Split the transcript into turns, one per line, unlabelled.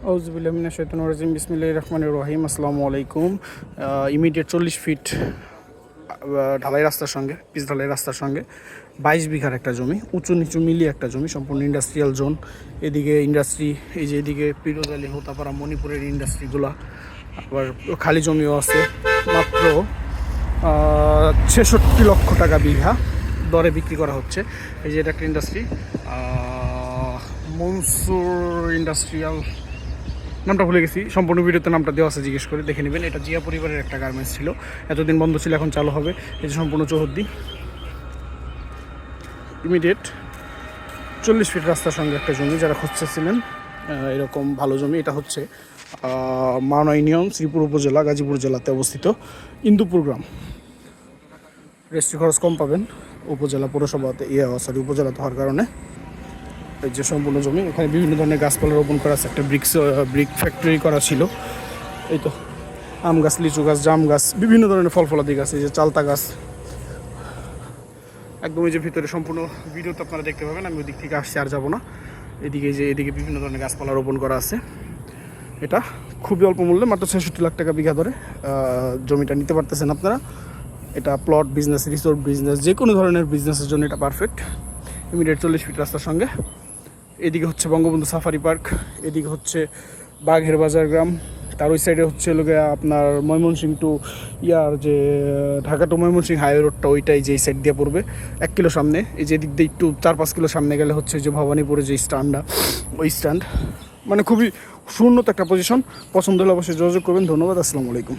আউযুবিল্লাহি মিনাশ শাইতানির রাজিম বিসমিল্লাহির রহমানির রহিম। আসসালামু আলাইকুম। ইমিডিয়েট 40 ফিট ঢালাই রাস্তার সঙ্গে, পিচ ঢালাই রাস্তার সঙ্গে 22 বিঘার একটা জমি, উঁচু নিচু মিলিয়ে একটা জমি, সম্পূর্ণ ইন্ডাস্ট্রিয়াল জোন। এদিকে ইন্ডাস্ট্রি, এই যে এদিকে পিরোজ আলী, হোতাপাড়া, মণিপুরের ইন্ডাস্ট্রিগুলা, আবার খালি জমিও আছে। মাত্র 66 লক্ষ টাকা বিঘা দরে বিক্রি করা হচ্ছে। এই যে এটা একটা ইন্ডাস্ট্রি, মনসুর ইন্ডাস্ট্রিয়াল, নামটা ভুলে গেছি, সম্পূর্ণ ভিডিওতে নামটা দেওয়া আছে, জিজ্ঞেস করে দেখে নেবেন। এটা জিয়া পরিবারের একটা গার্মেন্টস ছিল, এতদিন বন্ধ ছিল, এখন চালু হবে। এই যে সম্পূর্ণ চৌহদ্দি, ইমিডিয়েট 40 ফিট রাস্তার সঙ্গে একটা জমি, যারা খুঁজতেছিলেন এরকম ভালো জমি। এটা হচ্ছে মাওনা ইউনিয়ন, শ্রীপুর উপজেলা, গাজীপুর জেলাতে অবস্থিত ইন্দুপুর গ্রাম। রেজিস্ট্রি খরচ কম পাবেন উপজেলা পৌরসভাতে, উপজেলাতে হওয়ার কারণে। এই যে সম্পূর্ণ জমি, এখানে বিভিন্ন ধরনের গাছপালা রোপণ করা আছে। একটা ব্রিক ফ্যাক্টরি করা ছিল। এই তো আম গাছ, লিচু গাছ, জাম গাছ, বিভিন্ন ধরনের ফল ফলাদি গাছ, এই যে চালতা গাছ, একদম এই যে ভিতরে সম্পূর্ণ ভিডিওতে আপনারা দেখতে পাবেন। আমি ওই দিক থেকে আসছি, আর যাবো না। এদিকে বিভিন্ন ধরনের গাছপালা রোপণ করা আছে। এটা খুবই অল্প মূল্যে, মাত্র 66 লাখ টাকা বিঘা ধরে জমিটা নিতে পারতেছেন আপনারা। এটা প্লট বিজনেস, রিসোর্ট বিজনেস, যে কোনো ধরনের বিজনেসের জন্য এটা পারফেক্ট। ইমিডিয়েট 40 ফিট রাস্তার সঙ্গে। এদিকে হচ্ছে বঙ্গবন্ধু সাফারি পার্ক, এদিকে হচ্ছে বাঘের বাজার গ্রাম, তার ওই সাইডে হচ্ছে লোকে আপনার ময়মনসিংহ টু যে ঢাকা টু ময়মনসিংহ হাইওয়ে রোডটা, ওইটাই যে সাইড দিয়ে পড়বে 1 কিলো সামনে। এই যে দিক দিয়ে একটু 4-5 কিলো সামনে গেলে হচ্ছে যে ভবানীপুরে যে স্ট্যান্ডটা, ওই স্ট্যান্ড, মানে খুবই সুন্নত একটা পজিশন। পছন্দ হলে অবশ্যই যোগাযোগ করবেন। ধন্যবাদ, আসসালামু আলাইকুম।